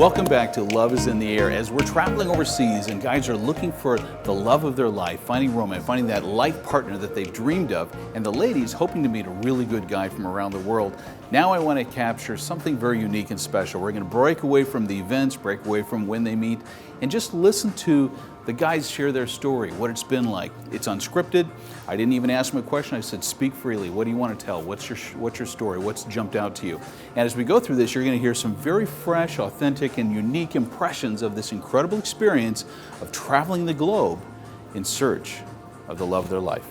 Welcome back to Love is in the Air. As we're traveling overseas and guys are looking for the love of their life, finding romance, finding that life partner that they've dreamed of, and the ladies hoping to meet a really good guy from around the world, now I want to capture something very unique and special. We're going to break away from the events, break away from when they meet, and just listen to the guys share their story, what it's been like. It's unscripted. I didn't even ask them a question. I said, speak freely. What do you want to tell? What's your story? What's jumped out to you? And as we go through this, you're going to hear some very fresh, authentic, and unique impressions of this incredible experience of traveling the globe in search of the love of their life.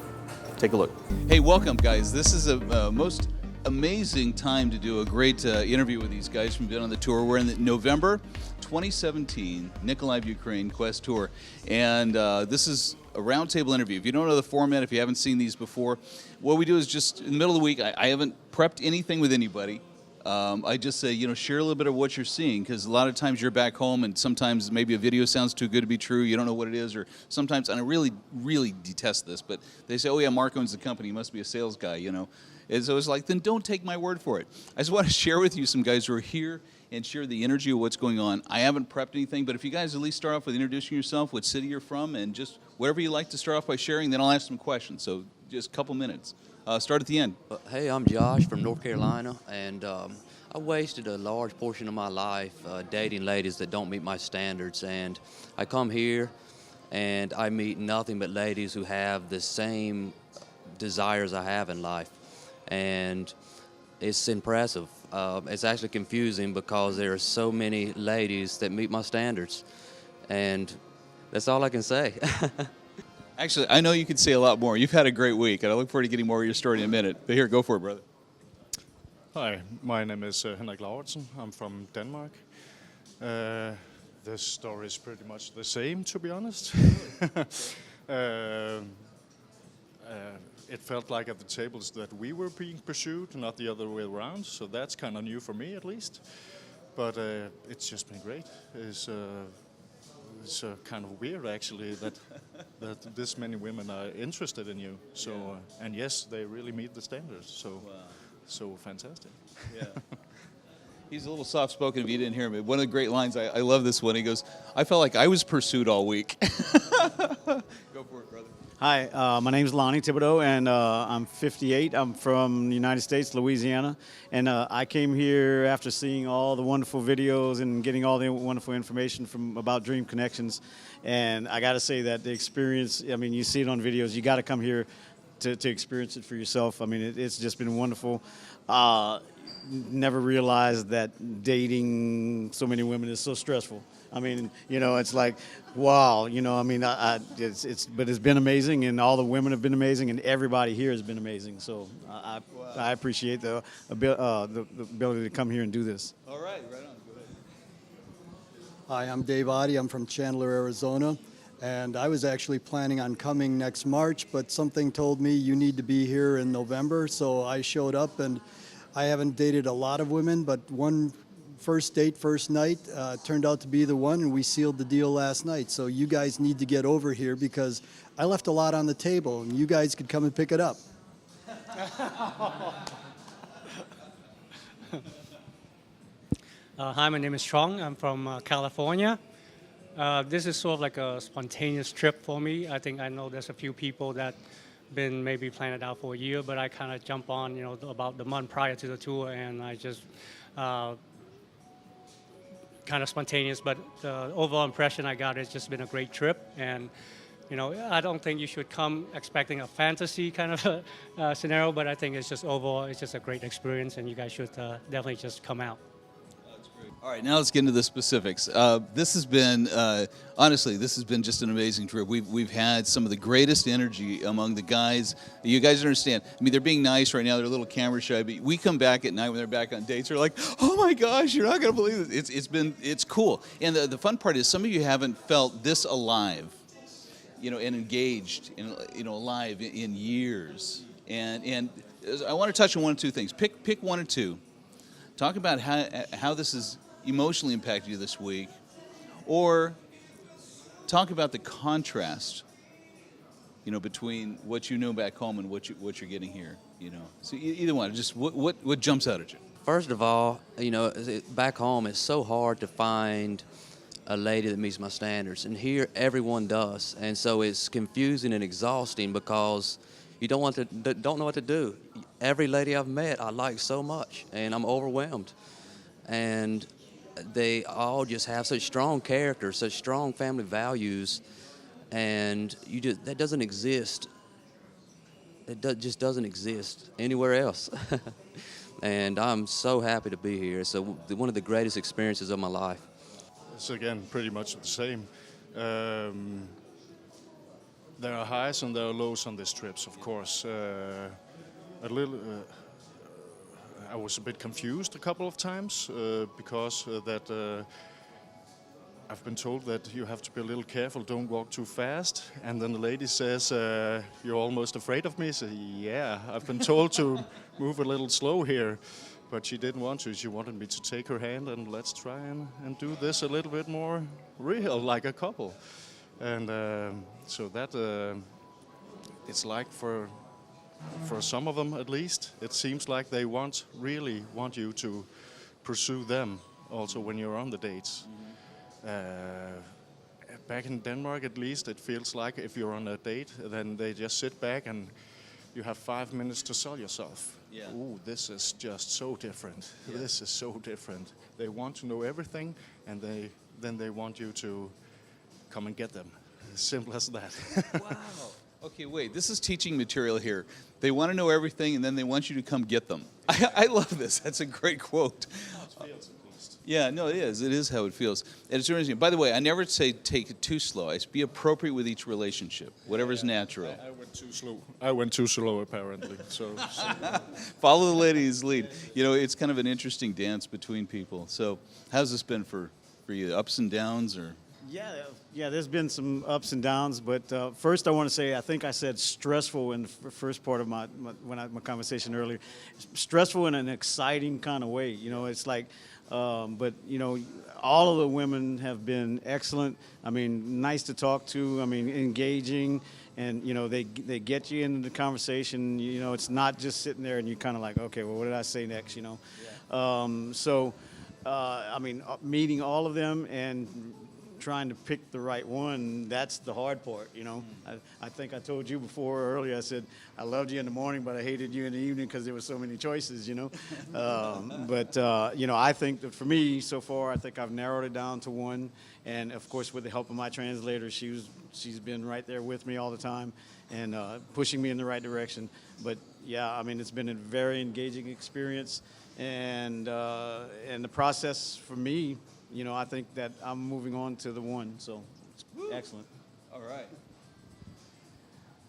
Take a look. Hey, welcome, guys. This is a most amazing time to do a great interview with these guys from being on the tour. We're in November 2017 Nikolaev, Ukraine Quest Tour, and this is a roundtable interview. If you don't know the format, if you haven't seen these before, what we do is just in the middle of the week, I haven't prepped anything with anybody. I just say, share a little bit of what you're seeing, because a lot of times you're back home and sometimes maybe a video sounds too good to be true. You don't know what it is, or sometimes, and I really, really detest this, but they say, oh yeah, Mark owns the company, he must be a sales guy, And so it's like, then don't take my word for it. I just want to share with you some guys who are here and share the energy of what's going on. I haven't prepped anything, but if you guys at least start off with introducing yourself, what city you're from, and just whatever you like to start off by sharing, then I'll ask some questions. So just a couple minutes. Start at the end. Hey, I'm Josh from North Carolina, and I wasted a large portion of my life dating ladies that don't meet my standards, and I come here and I meet nothing but ladies who have the same desires I have in life, and it's impressive. It's actually confusing because there are so many ladies that meet my standards, and that's all I can say. Actually, I know you could say a lot more. You've had a great week, and I look forward to getting more of your story in a minute. But here, go for it, brother. Hi, my name is Henrik Lauritsen. I'm from Denmark. This story is pretty much the same, to be honest. It felt like at the tables that we were being pursued, not the other way around. So that's kind of new for me, at least. But it's just been great. It's kind of weird, actually, that this many women are interested in you. So and yes, they really meet the standards. So wow. So fantastic. Yeah. He's a little soft-spoken if you didn't hear him. One of the great lines, I love this one. He goes, I felt like I was pursued all week. Go for it, brother. Hi, my name is Lonnie Thibodeau, and I'm 58. I'm from the United States, Louisiana, and I came here after seeing all the wonderful videos and getting all the wonderful information about Dream Connections, and I got to say that the experience, I mean, you see it on videos, you got to come here to experience it for yourself. I mean, it's just been wonderful. Never realized that dating so many women is so stressful. I mean, it's like, wow, I mean, but it's been amazing, and all the women have been amazing, and everybody here has been amazing. So I appreciate the ability to come here and do this. All right, right on. Go ahead. Hi, I'm Dave Oddie. I'm from Chandler, Arizona, and I was actually planning on coming next March, but something told me you need to be here in November, so I showed up, and I haven't dated a lot of women, but one first date, first night, turned out to be the one, and we sealed the deal last night. So you guys need to get over here because I left a lot on the table, and you guys could come and pick it up. Hi, my name is Trong. I'm from California. This is sort of like a spontaneous trip for me. I think I know there's a few people that been maybe planned it out for a year, but I kind of jump on, about the month prior to the tour, and I just kind of spontaneous. But the overall impression I got, it's just been a great trip, and I don't think you should come expecting a fantasy kind of scenario, but I think it's just overall, it's just a great experience, and you guys should definitely just come out. All right, now let's get into the specifics. This has been, honestly, this has been just an amazing trip. We've had some of the greatest energy among the guys. You guys understand, I mean, they're being nice right now, they're a little camera shy, but we come back at night when they're back on dates, they're like, oh my gosh, you're not gonna believe this. It's cool. And the fun part is some of you haven't felt this alive, and engaged, alive in years. And I want to touch on one or two things. Pick one or two. Talk about how this has emotionally impacted you this week, or talk about the contrast, between what you know back home and what you're getting here. So either one. Just what jumps out at you? First of all, back home it's so hard to find a lady that meets my standards, and here everyone does, and so it's confusing and exhausting because you don't know what to do. Every lady I've met I like so much, and I'm overwhelmed, and they all just have such strong character, such strong family values, and that doesn't exist. Just doesn't exist anywhere else. And I'm so happy to be here. It's one of the greatest experiences of my life. It's again pretty much the same. There are highs and there are lows on these trips, of course. I was a bit confused a couple of times because I've been told that you have to be a little careful, don't walk too fast. And then the lady says, you're almost afraid of me. I say, yeah, I've been told to move a little slow here. But she didn't want to. She wanted me to take her hand and let's try and do this a little bit more real, like a couple. And so that it's like for some of them at least, it seems like they really want you to pursue them also when you're on the dates. Back in Denmark, at least, it feels like if you're on a date, then they just sit back and you have 5 minutes to sell yourself. Yeah. Ooh, this is just so different. Yeah. This is so different. They want to know everything, and then they want you to come and get them. Simple as that. Wow. Okay, wait, this is teaching material here. They want to know everything, and then they want you to come get them. I love this. That's a great quote. Yeah, no, it is. It is how it feels. And it's interesting. By the way, I never say take it too slow. I say be appropriate with each relationship, whatever's natural. I went too slow. I went too slow, apparently. So. Follow the lady's lead. You know, it's kind of an interesting dance between people. So how's this been for you? Ups and downs, or? Yeah, there's been some ups and downs, but first I want to say I think I said stressful in the first part of my conversation earlier. Stressful in an exciting kind of way. You know, it's like, but you know, all of the women have been excellent. I mean, nice to talk to. I mean, engaging, and you know, they get you into the conversation. You know, it's not just sitting there and you kind of like, okay, well, what did I say next? You know, I mean, meeting all of them and trying to pick the right one, that's the hard part, you know. I think I told you before earlier, I said, I loved you in the morning, but I hated you in the evening because there were so many choices, you know. You know, I think that for me, so far, I think I've narrowed it down to one. And of course, with the help of my translator, she's been right there with me all the time and pushing me in the right direction. But yeah, I mean, it's been a very engaging experience. And the process for me, you know, I think that I'm moving on to the one, so it's excellent. All right.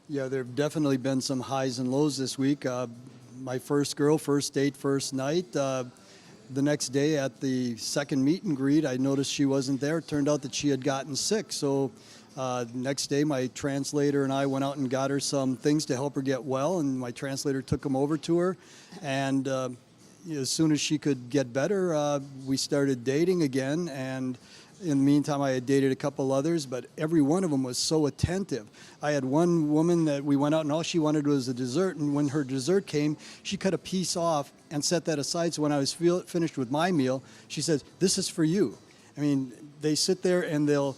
Yeah, there have definitely been some highs and lows this week. My first girl, first date, first night. The next day at the second meet and greet, I noticed she wasn't there. It turned out that she had gotten sick. So next day, my translator and I went out and got her some things to help her get well, and my translator took them over to her. And as soon as she could get better, we started dating again. And in the meantime, I had dated a couple others, but every one of them was so attentive. I had one woman that we went out and all she wanted was a dessert. And when her dessert came, she cut a piece off and set that aside. So when I was finished with my meal, she says, "This is for you." I mean, they sit there and they'll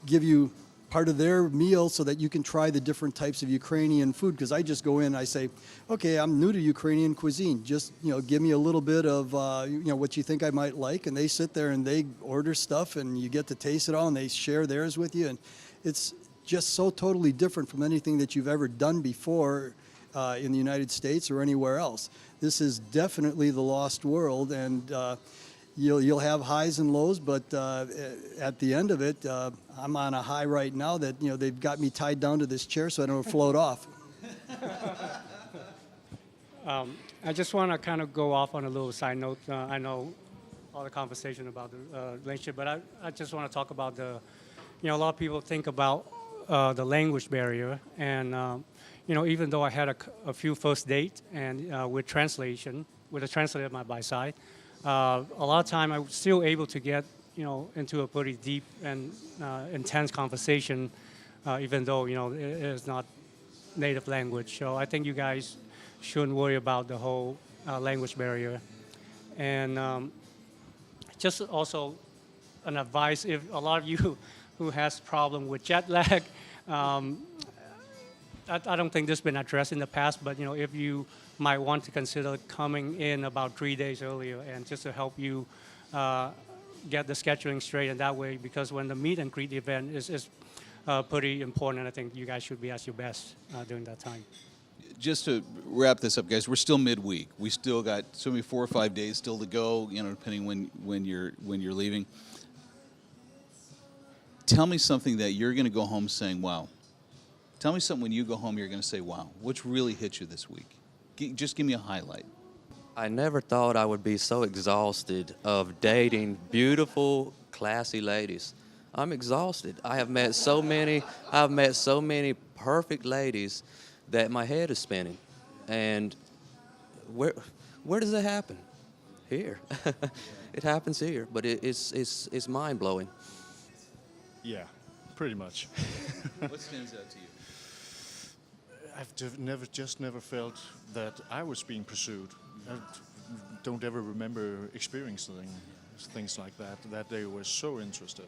give you part of their meal so that you can try the different types of Ukrainian food. Because I just go in and I say, okay, I'm new to Ukrainian cuisine. Just, you know, give me a little bit of, you know, what you think I might like. And they sit there and they order stuff and you get to taste it all and they share theirs with you. And it's just so totally different from anything that you've ever done before in the United States or anywhere else. This is definitely the lost world. And you'll have highs and lows, but at the end of it, I'm on a high right now that, you know, they've got me tied down to this chair so I don't float off. I just want to kind of go off on a little side note. I know all the conversation about the relationship, but I just want to talk about a lot of people think about the language barrier. And, you know, even though I had a few first dates and with translation, with a translator by my side, a lot of time I was still able to get, you know, into a pretty deep and intense conversation, even though, you know, it is not native language. So I think you guys shouldn't worry about the whole language barrier. And just also an advice, if a lot of you who has problem with jet lag, I don't think this has been addressed in the past, but if you might want to consider coming in about 3 days earlier, and just to help you get the scheduling straight, and that way, because when the meet and greet event is pretty important, I think you guys should be at your best during that time. Just to wrap this up, guys, we're still midweek. We still got so maybe 4 or 5 days still to go, depending when you're leaving. Tell me something that you're going to go home saying, wow. Tell me something when you go home you're going to say, wow. What's really hit you this week? Just give me a highlight. I never thought I would be so exhausted of dating beautiful, classy ladies. I'm exhausted. I've met so many perfect ladies that my head is spinning. And where does it happen? Here. It happens here, but it's mind-blowing. Yeah, pretty much. What stands out to you? I've never felt that I was being pursued. I don't ever remember experiencing things like that. That they were so interested.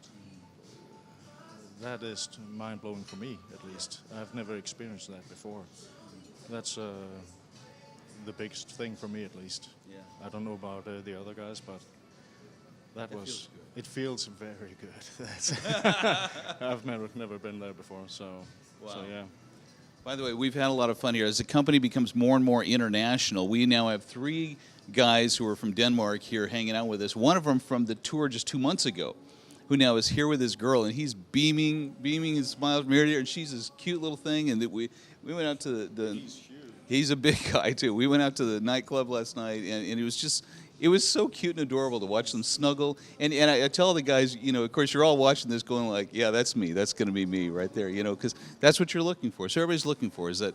That is mind-blowing for me, at least. I've never experienced that before. That's the biggest thing for me, at least. Yeah. I don't know about the other guys, but it feels very good. I've never been there before, so yeah. By the way, we've had a lot of fun here. As the company becomes more and more international, we now have 3 guys who are from Denmark here hanging out with us. One of them from the tour just 2 months ago, who now is here with his girl, and he's beaming his smiles from ear to ear, and she's this cute little thing. And that we went out to the he's a big guy too. We went out to the nightclub last night, and it was so cute and adorable to watch them snuggle. And I tell the guys, of course, you're all watching this going like, yeah, that's me. That's going to be me right there, because that's what you're looking for. So everybody's looking for is that.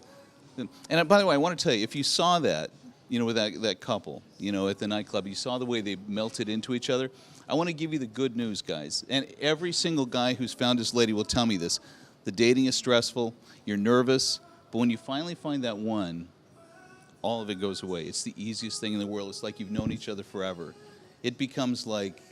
And by the way, I want to tell you, if you saw that, with that couple, at the nightclub, you saw the way they melted into each other. I want to give you the good news, guys. And every single guy who's found his lady will tell me this. The dating is stressful. You're nervous. But when you finally find that one, all of it goes away. It's the easiest thing in the world. It's like you've known each other forever. It becomes like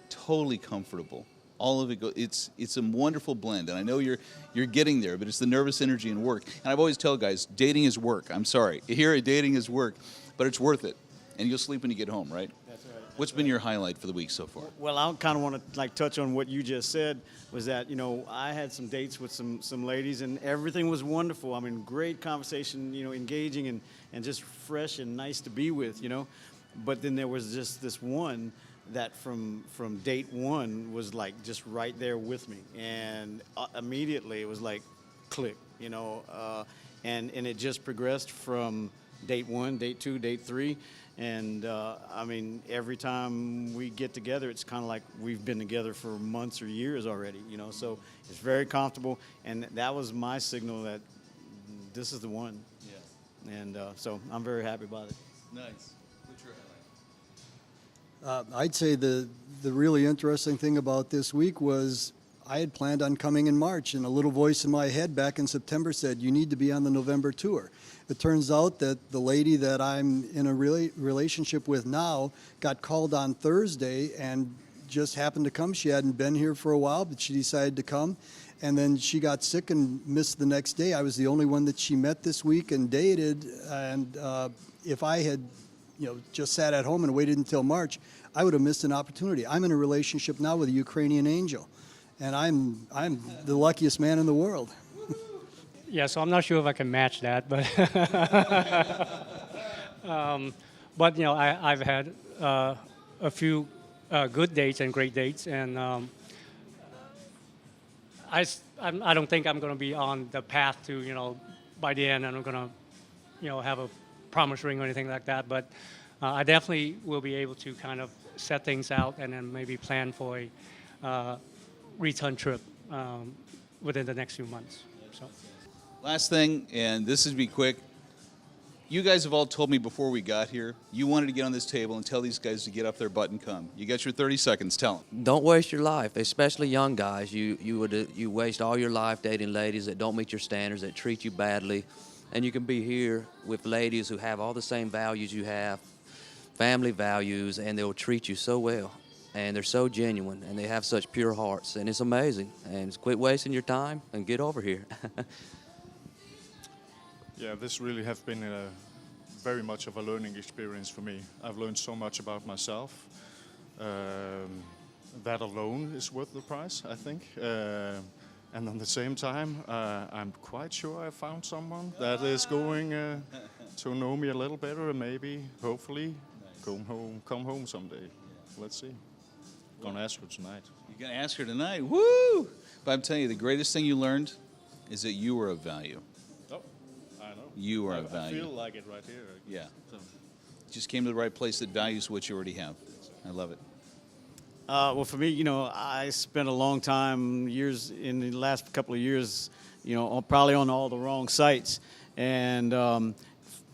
totally comfortable. All of it goes. It's a wonderful blend, and I know you're getting there, but it's the nervous energy and work. And I've always tell guys, dating is work. I'm sorry, here dating is work, but it's worth it. And you'll sleep when you get home, right? That's right. What's been your highlight for the week so far? Well, I kind of want to touch on what you just said. Was that I had some dates with some ladies, and everything was wonderful. I mean, great conversation, engaging and just fresh and nice to be with, But then there was just this one that from date one was like just right there with me, and immediately it was like click, and it just progressed from date 1, date 2, date 3. And I mean, every time we get together, it's kind of like we've been together for months or years already, So it's very comfortable, and that was my signal that this is the one. Yeah. And so I'm very happy about it. Nice. What's your highlight? I'd say the really interesting thing about this week was I had planned on coming in March, and a little voice in my head back in September said, you need to be on the November tour. It turns out that the lady that I'm in a relationship with now got called on Thursday and just happened to come. She hadn't been here for a while, but she decided to come. And then she got sick and missed the next day. I was the only one that she met this week and dated. And if I had just sat at home and waited until March, I would have missed an opportunity. I'm in a relationship now with a Ukrainian angel, and I'm the luckiest man in the world. Yeah, so I'm not sure if I can match that, but but I've had a few good dates and great dates, and I don't think I'm going to be on the path to by the end I'm going to have a promise ring or anything like that, but I definitely will be able to kind of set things out and then maybe plan for a return trip within the next few months. So. Last thing, and this is be quick. You guys have all told me before we got here, you wanted to get on this table and tell these guys to get up their butt and come. You got your 30 seconds. Tell them. Don't waste your life, especially young guys. You waste all your life dating ladies that don't meet your standards, that treat you badly, and you can be here with ladies who have all the same values you have, family values, and they'll treat you so well. And they're so genuine, and they have such pure hearts, and it's amazing. And quit wasting your time and get over here. Yeah, this really have been very much of a learning experience for me. I've learned so much about myself. That alone is worth the price, I think. And at the same time, I'm quite sure I found someone that is going to know me a little better, and maybe, hopefully, come home someday. Let's see. Gonna ask her tonight. You're gonna ask her tonight. Woo! But I'm telling you, the greatest thing you learned is that you are of value. Oh, I know. You are of value. I feel like it right here. Yeah. So. Just came to the right place that values what you already have. I love it. Well, for me, I spent a long time, years in the last couple of years, probably on all the wrong sites, and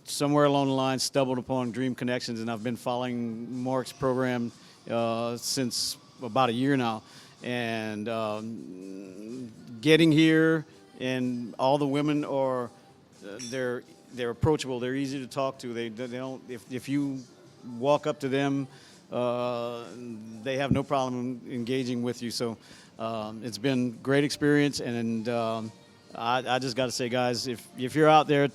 somewhere along the line stumbled upon Dream Connections, and I've been following Mark's program since about a year now, and getting here, and all the women are they're approachable, they're easy to talk to. They don't if you walk up to them. They have no problem engaging with you. So it's been great experience, and I just got to say, guys, if you're out there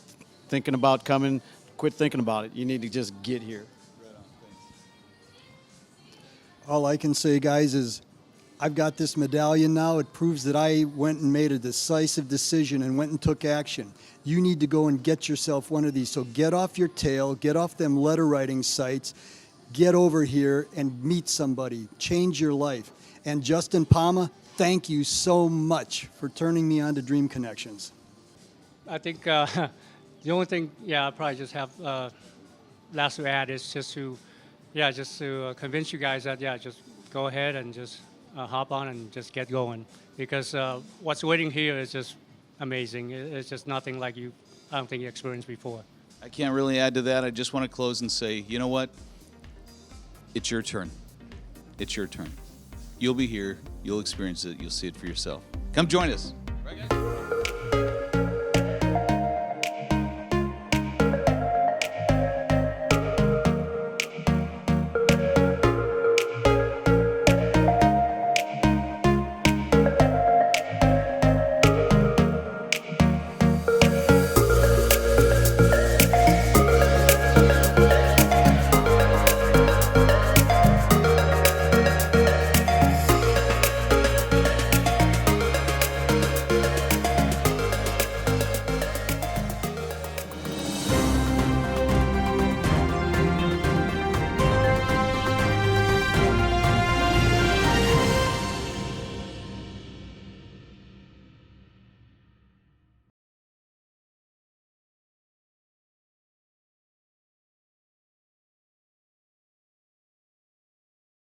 thinking about coming, quit thinking about it. You need to just get here. All I can say, guys, is I've got this medallion now. It proves that I went and made a decisive decision and went and took action. You need to go and get yourself one of these. So get off your tail, get off them letter writing sites, get over here and meet somebody, change your life. And Justin Palma, thank you so much for turning me on to Dream Connections. I think the only thing, I probably just have last to add is just to convince you guys that, just go ahead and just hop on and just get going. Because what's waiting here is just amazing. It's just nothing like I don't think you experienced before. I can't really add to that. I just want to close and say, you know what? It's your turn. It's your turn. You'll be here. You'll experience it. You'll see it for yourself. Come join us. Right, guys?